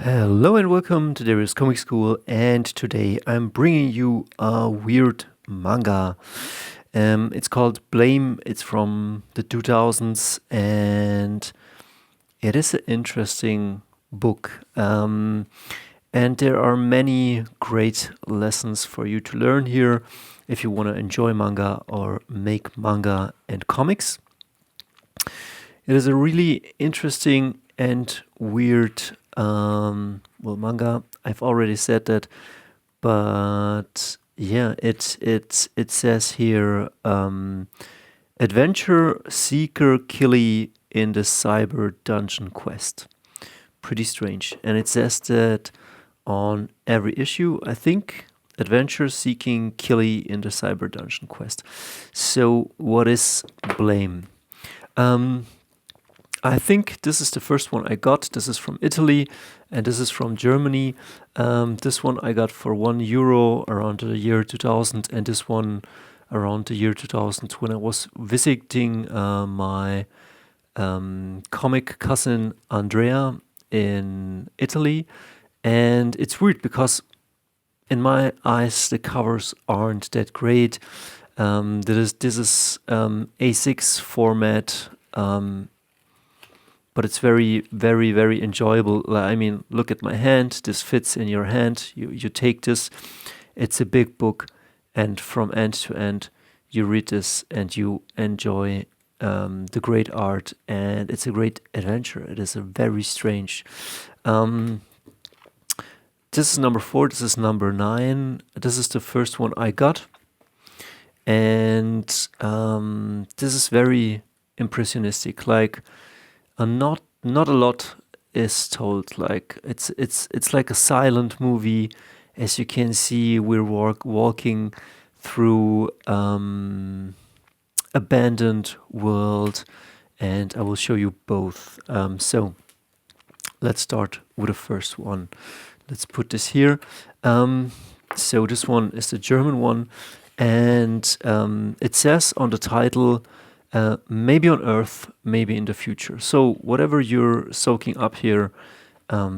Hello and welcome to Darius Comic School, and today I'm bringing you a weird manga. It's called Blame. It's from the 2000s, and it is an interesting book. And there are many great lessons for you to learn here if you want to enjoy manga or make manga and comics. It is a really interesting and weird manga. I've already said that, but yeah, it says here adventure seeker killy in the cyber dungeon quest. Pretty strange, and it says that on every issue. I think adventure seeking killy in the cyber dungeon quest. So what is Blame? I think this is the first one I got. This is from Italy, and this is from Germany. This one I got for €1 around the year 2000, and this one around the year 2000 when I was visiting my comic cousin Andrea in Italy. And it's weird because in my eyes the covers aren't that great. This is A6 format. But it's very, very, very enjoyable. I mean, look at my hand. This fits in your hand. You take this. It's a big book, and from end to end, you read this and you enjoy the great art, and it's a great adventure. It is a very strange. This is number 4. This is number 9. This is the first one I got, and this is very impressionistic. Like. Not a lot is told. Like it's like a silent movie. As you can see, we're walking through abandoned world, and I will show you both. So let's start with the first one. Let's put this here. So this one is the German one, and it says on the title. Maybe on Earth, maybe in the future. So whatever you're soaking up here,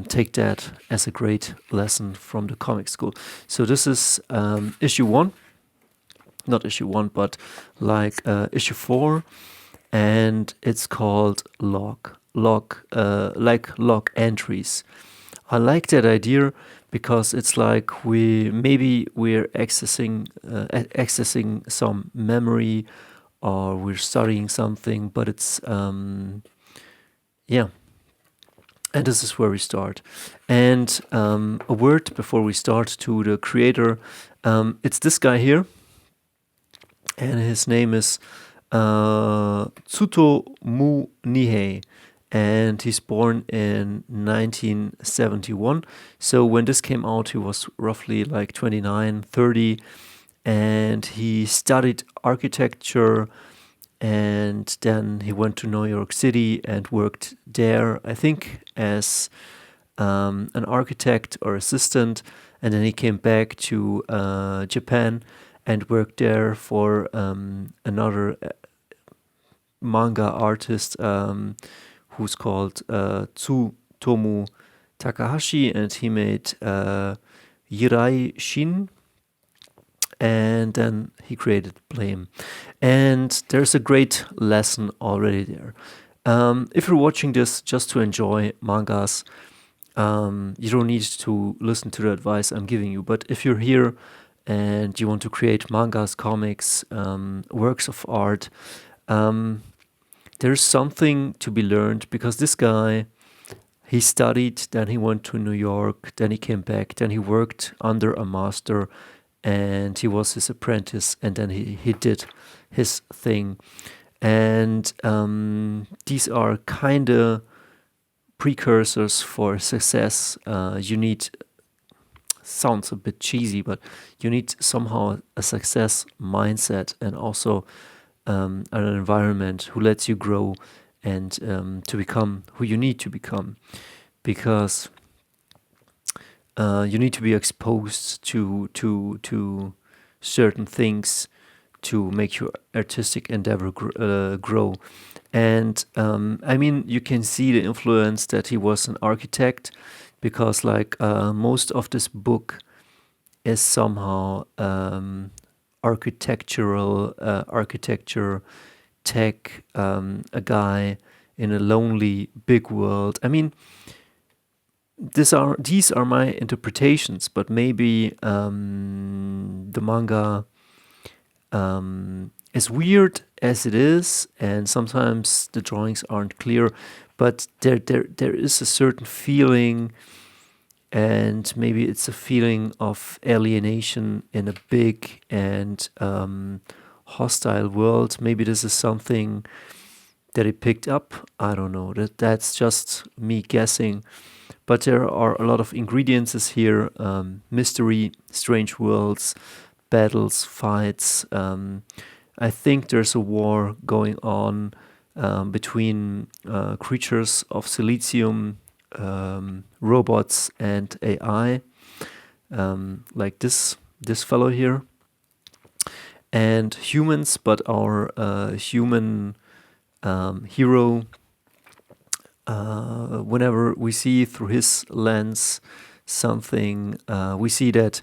take that as a great lesson from the comic school. So this is issue 1, not issue 1, but like issue 4, and it's called log entries. I like that idea because it's like we're accessing some memory, or we're studying something, but it's yeah. And this is where we start. And a word before we start to the creator. It's this guy here, and his name is Tsutomu Nihei, and he's born in 1971. So when this came out, he was roughly like 29, 30. And he studied architecture, and then he went to New York City and worked there, I think, as an architect or assistant. And then he came back to Japan and worked there for another manga artist who's called Tsutomu Takahashi, and he made Yirai Shin. And then he created Blame. And there's a great lesson already there. If you're watching this just to enjoy mangas, you don't need to listen to the advice I'm giving you. But if you're here and you want to create mangas, comics, works of art, there's something to be learned, because this guy, he studied, then he went to New York, then he came back, then he worked under a master, and he was his apprentice, and then he did his thing. And these are kind of precursors for success. You need, sounds a bit cheesy, but you need somehow a success mindset, and also an environment who lets you grow and to become who you need to become. Because you need to be exposed to certain things to make your artistic endeavor grow. And I mean, you can see the influence that he was an architect. because like most of this book is somehow architecture, tech, a guy in a lonely big world. I mean, these are my interpretations, but maybe the manga, as weird as it is, and sometimes the drawings aren't clear, but there is a certain feeling, and maybe it's a feeling of alienation in a big and hostile world. Maybe this is something that he picked up. I don't know. That's just me guessing. But there are a lot of ingredients here: mystery, strange worlds, battles, fights. I think there's a war going on between creatures of silicium, robots, and AI, like this fellow here, and humans. But our human hero, whenever we see through his lens something, we see that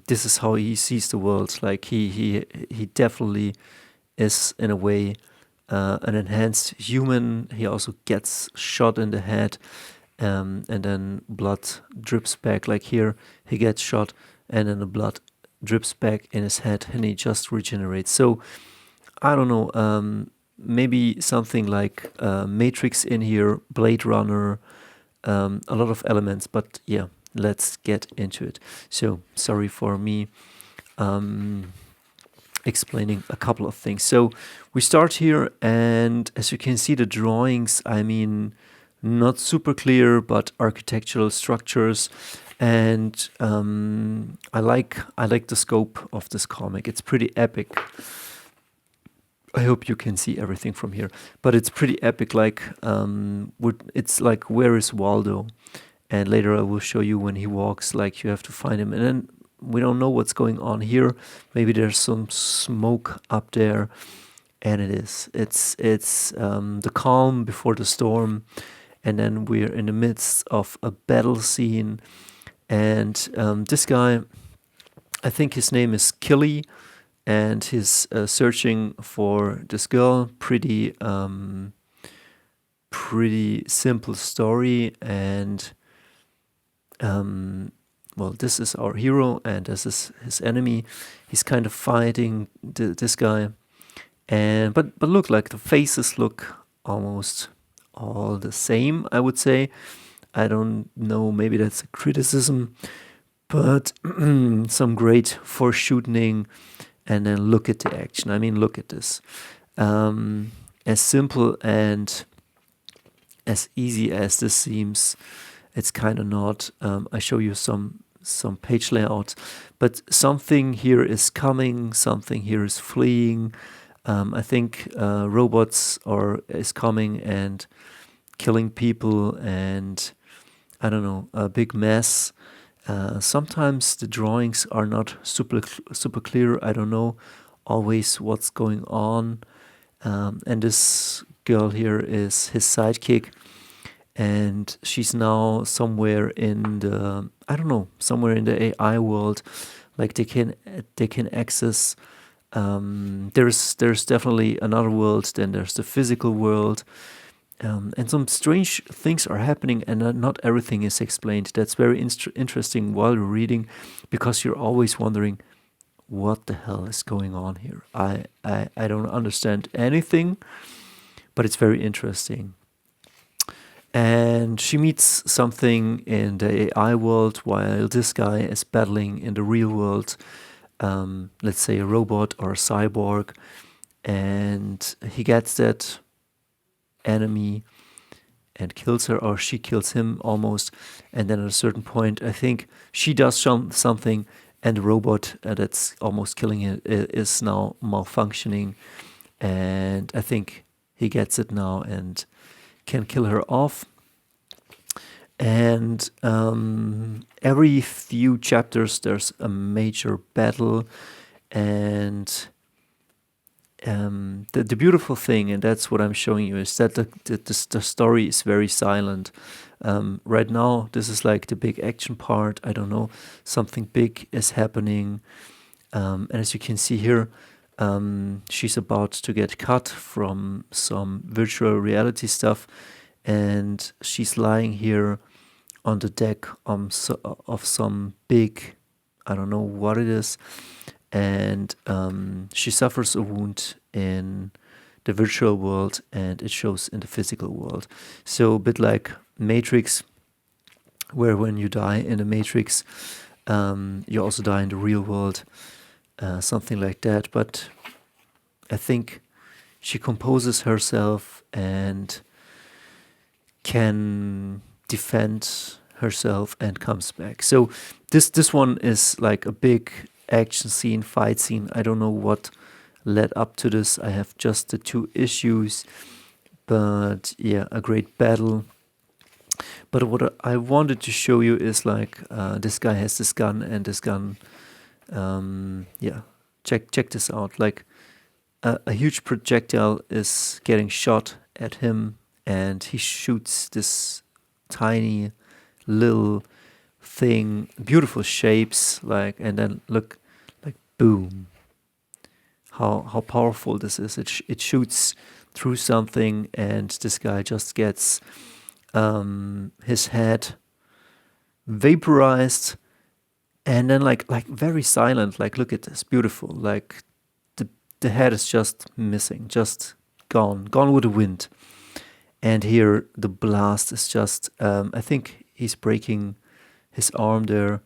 this is how he sees the world. Like he definitely is in a way an enhanced human. He also gets shot in the head, and then blood drips back. Like here, he gets shot, and then the blood drips back in his head, and he just regenerates. So I don't know. Maybe something like Matrix in here, Blade Runner, a lot of elements. But yeah, let's get into it. So sorry for me explaining a couple of things. So we start here, and as you can see, the drawings, I mean, not super clear, but architectural structures. And I like the scope of this comic. It's pretty epic. I hope you can see everything from here, but it's pretty epic. Like it's like, where is Waldo? And later I will show you when he walks. Like you have to find him, and then we don't know what's going on here. Maybe there's some smoke up there, and it's the calm before the storm, and then we're in the midst of a battle scene, and this guy, I think his name is Killy, and he's searching for this girl. Pretty simple story, and well, this is our hero, and this is his enemy. He's kind of fighting this guy, and but look, like the faces look almost all the same, I would say. I don't know, maybe that's a criticism, but some great foreshooting. And then look at the action. I mean, look at this. As simple and as easy as this seems, it's kind of not. I show you some page layouts, but something here is coming, something here is fleeing. I think robots is coming and killing people, and I don't know, a big mess. Sometimes the drawings are not super clear. I don't know always what's going on. And this girl here is his sidekick, and she's now somewhere in the, I don't know, somewhere in the AI world. Like they can access. There's definitely another world. Then there's the physical world. And some strange things are happening, and not everything is explained. That's very interesting while you're reading, because you're always wondering, what the hell is going on here? I don't understand anything, but it's very interesting. And she meets something in the AI world while this guy is battling in the real world, let's say a robot or a cyborg, and he gets that enemy and kills her, or she kills him almost. And then at a certain point, I think she does something, and the robot that's almost killing it is now malfunctioning, and I think he gets it now and can kill her off. And every few chapters there's a major battle, and the beautiful thing, and that's what I'm showing you, is that the story is very silent. Right now, this is like the big action part. I don't know, something big is happening. And as you can see here, she's about to get cut from some virtual reality stuff, and she's lying here on the deck of some big, I don't know what it is, and she suffers a wound in the virtual world, and it shows in the physical world. So a bit like Matrix, where when you die in the Matrix, you also die in the real world, something like that. But I think she composes herself and can defend herself and comes back. So this one is like a big action scene, fight scene. I don't know what led up to this. I have just the 2 issues, but yeah, a great battle. But what I wanted to show you is like this guy has this gun, and this gun, yeah, check this out. Like a huge projectile is getting shot at him, and he shoots this tiny little thing, beautiful shapes, like, and then look, like boom. How powerful this is. It shoots through something, and this guy just gets his head vaporized, and then like very silent. Like, look at this, beautiful. Like the head is just missing, just gone with the wind. And here the blast is just, I think he's breaking his arm there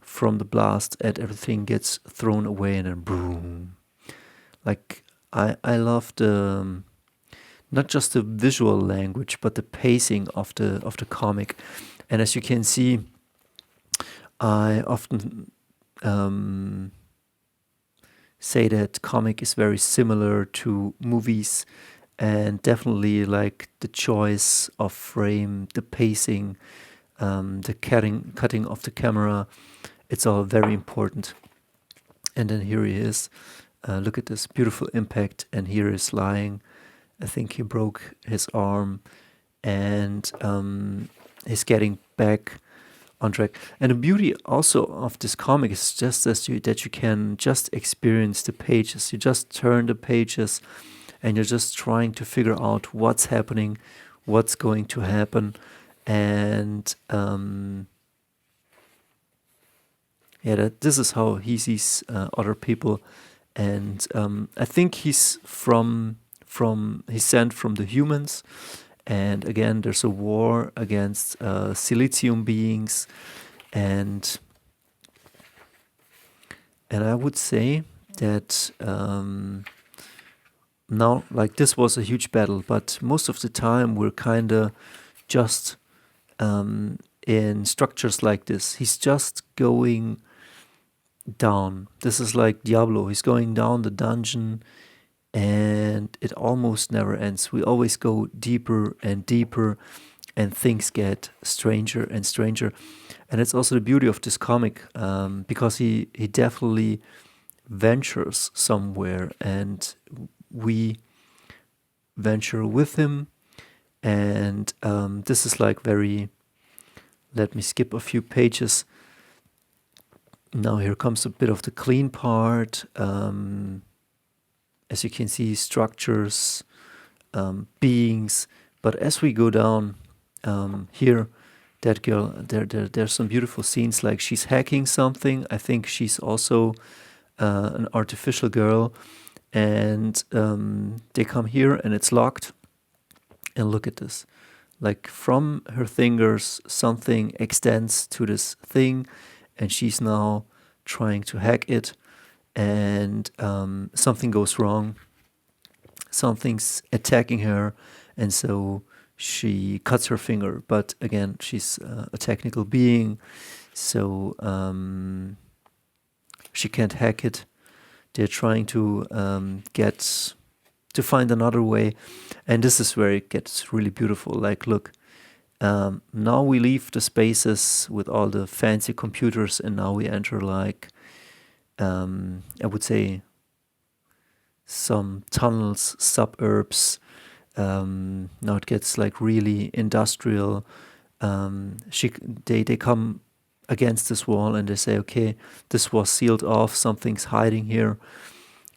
from the blast, and everything gets thrown away, and then boom. Like, I love the, not just the visual language, but the pacing of the comic. And as you can see, I often say that comic is very similar to movies, and definitely like the choice of frame, the pacing, the cutting of the camera, it's all very important. And then here he is. Look at this beautiful impact, and here is lying. I think he broke his arm, and he's getting back on track. And the beauty also of this comic is just that you can just experience the pages. You just turn the pages, and you're just trying to figure out what's happening, what's going to happen, and yeah, this is how he sees other people. And I think he's he's sent from the humans, and again there's a war against silicium beings, and I would say that now, like, this was a huge battle, but most of the time we're kind of just in structures like this. He's just going down. This is like Diablo. He's going down the dungeon, and it almost never ends. We always go deeper and deeper, and things get stranger and stranger. And it's also the beauty of this comic, because he definitely ventures somewhere, and we venture with him. And this is like very, let me skip a few pages. Now here comes a bit of the clean part. As you can see, structures, beings. But as we go down, here, that girl, there's some beautiful scenes. Like, she's hacking something. I think she's also an artificial girl. And they come here, and it's locked. And look at this. Like, from her fingers, something extends to this thing, and she's now trying to hack it, and something goes wrong. Something's attacking her, and so she cuts her finger. But again, she's a technical being, so she can't hack it. They're trying to find another way, and this is where it gets really beautiful. Like, look, now we leave the spaces with all the fancy computers, and now we enter, like, I would say, some tunnels, suburbs. Now it gets like really industrial. they come against this wall and they say, okay, this was sealed off, something's hiding here.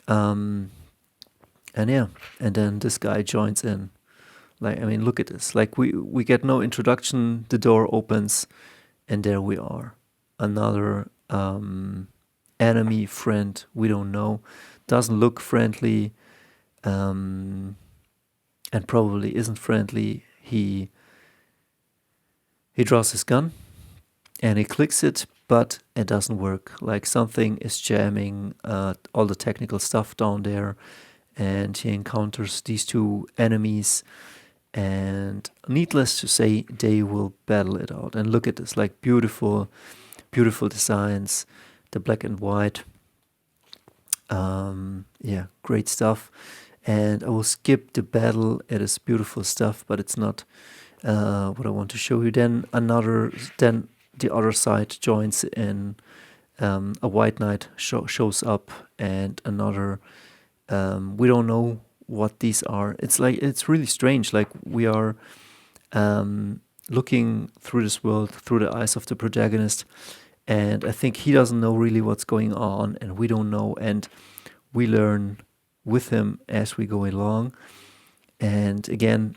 And yeah, and then this guy joins in. Like, I mean, look at this. Like, we get no introduction, the door opens, and there we are. Another enemy, friend, we don't know. Doesn't look friendly, and probably isn't friendly. He draws his gun, and he clicks it, but it doesn't work. Like, something is jamming all the technical stuff down there, and he encounters these two enemies, and needless to say, they will battle it out. And look at this, like, beautiful designs, the black and white. Yeah, great stuff. And I will skip the battle. It is beautiful stuff, but it's not what I want to show you. Then the other side joins in. A white knight shows up, and another. We don't know what these are. It's really strange. Like, we are looking through this world through the eyes of the protagonist, and I think he doesn't know really what's going on, and we don't know, and we learn with him as we go along. And again,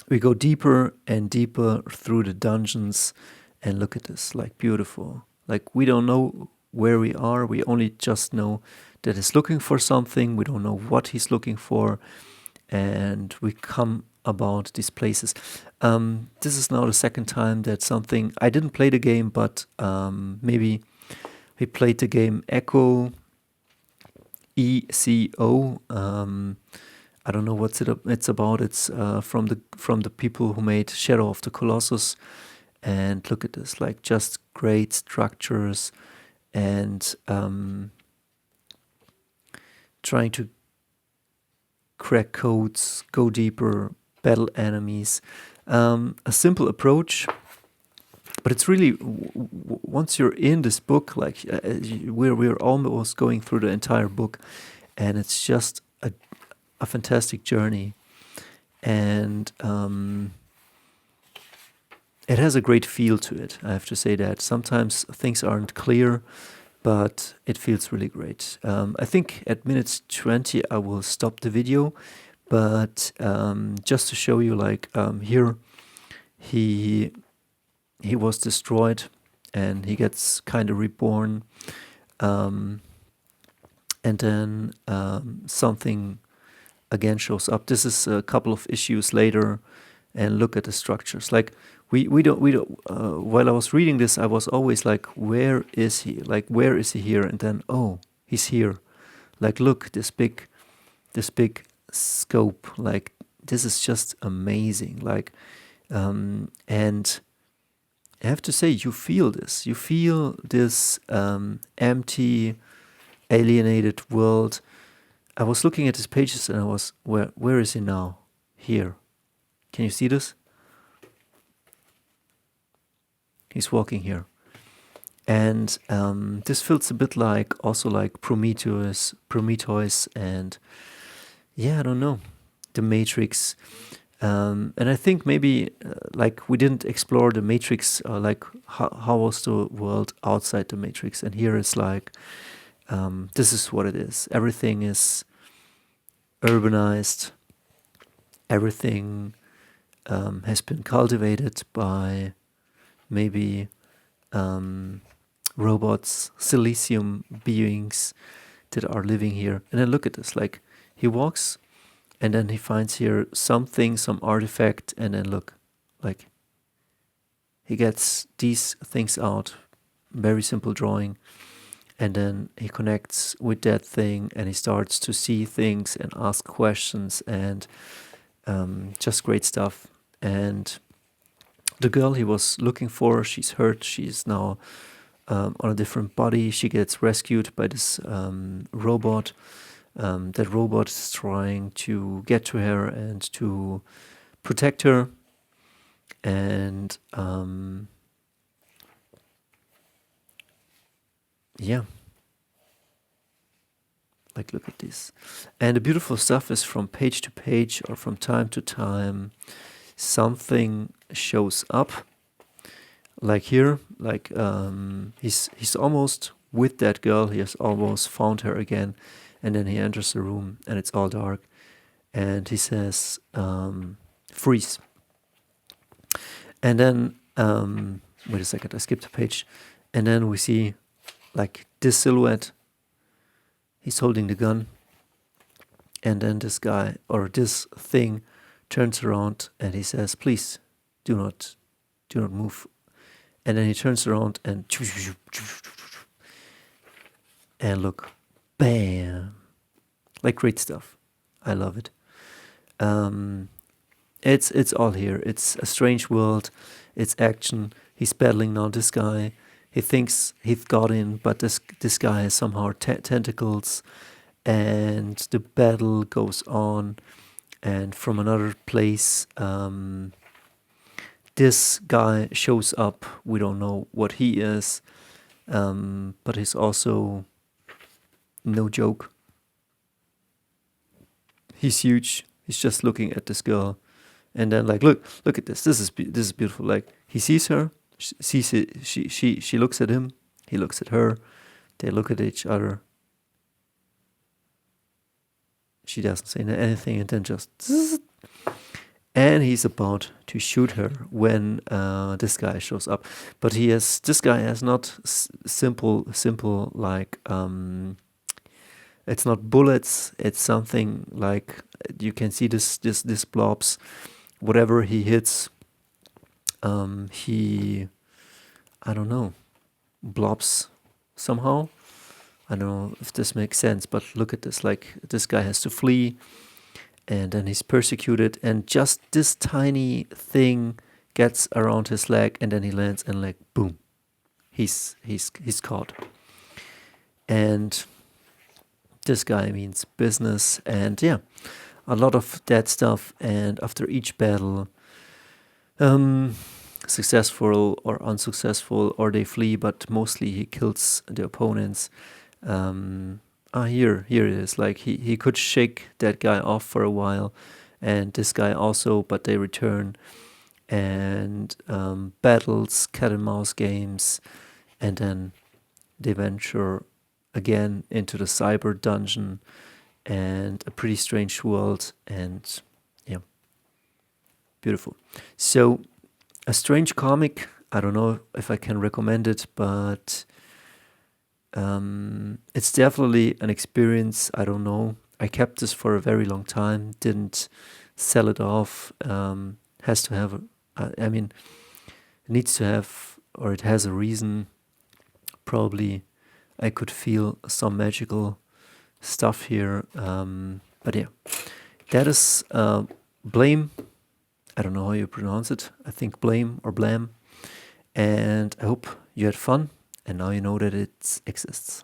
we go deeper and deeper through the dungeons, and look at this, like, beautiful. Like, we don't know where we are. We only just know that he's looking for something. We don't know what he's looking for, and we come about these places. This is now the second time that something... I didn't play the game, but maybe we played the game Echo, ECO. I don't know what's it's about. It's from the people who made Shadow of the Colossus. And look at this, like, just great structures, and trying to crack codes, go deeper, battle enemies. A simple approach, but it's really, once you're in this book, like, we're almost going through the entire book, and it's just a fantastic journey. And it has a great feel to it, I have to say that. Sometimes things aren't clear, but it feels really great. I think at minute 20 I will stop the video, but just to show you, like, here he was destroyed, and he gets kind of reborn, and then something again shows up. This is a couple of issues later, and look at the structures. Like, we don't while I was reading this, I was always like, where is he? Like, where is he here? And then, oh, he's here. Like, look, this big scope. Like, this is just amazing. Like, and I have to say, you feel this. You feel this empty, alienated world. I was looking at his pages, and I was, where is he now? Here. Can you see this? He's walking here. And this feels a bit like, also like Prometheus, and yeah, I don't know, the Matrix. And I think maybe like, we didn't explore the Matrix, like, how was the world outside the Matrix? And here it's like, this is what it is. Everything is urbanized. Everything has been cultivated by maybe robots, silicium beings that are living here. And then look at this, like, he walks, and then he finds here something, some artifact, and then look, like, he gets these things out, very simple drawing, and then he connects with that thing, and he starts to see things and ask questions, and just great stuff. And the girl he was looking for, she's hurt. She's now on a different body. She gets rescued by this robot. That robot is trying to get to her and to protect her. And yeah. Like, look at this. And the beautiful stuff is, from page to page, or from time to time, something shows up, Like here, like he's almost with that girl. He has almost found her again, and then he enters the room, and it's all dark, and he says, "Freeze." And then wait a second, I skipped a page, and then we see like this silhouette. He's holding the gun, and then this guy or this thing turns around and he says, "Please, do not move." And then he turns around and look, bam, like great stuff. I love it. It's all here. It's a strange world. It's action. He's battling now this guy. He thinks he's got in, but this guy has somehow tentacles, and the battle goes on. And from another place, this guy shows up. We don't know what he is, but he's also no joke. He's huge. He's just looking at this girl, and then like, look at this. This is beautiful. Like he sees her, sees it. She looks at him. He looks at her. They look at each other. She doesn't say anything, and then just zzz, and he's about to shoot her when this guy shows up. But this guy has not simple like it's not bullets. It's something like you can see this blobs. Whatever he hits, he, I don't know, blobs somehow. I don't know if this makes sense, but look at this. Like this guy has to flee, and then he's persecuted, and just this tiny thing gets around his leg, and then he lands, and like boom, he's caught. And this guy means business, and yeah, a lot of that stuff. And after each battle, successful or unsuccessful, or they flee, but mostly he kills the opponents. Here it is. Like he could shake that guy off for a while, and this guy also, but they return, and battles, cat and mouse games, and then they venture again into the cyber dungeon and a pretty strange world, and yeah, beautiful. So a strange comic. I don't know if I can recommend it, but it's definitely an experience. I don't know. I kept this for a very long time. Didn't sell it off. Has to have. I mean, it needs to have, or it has a reason. Probably, I could feel some magical stuff here. But yeah, that is Blame. I don't know how you pronounce it. I think Blame or Blam. And I hope you had fun, and now you know that it exists.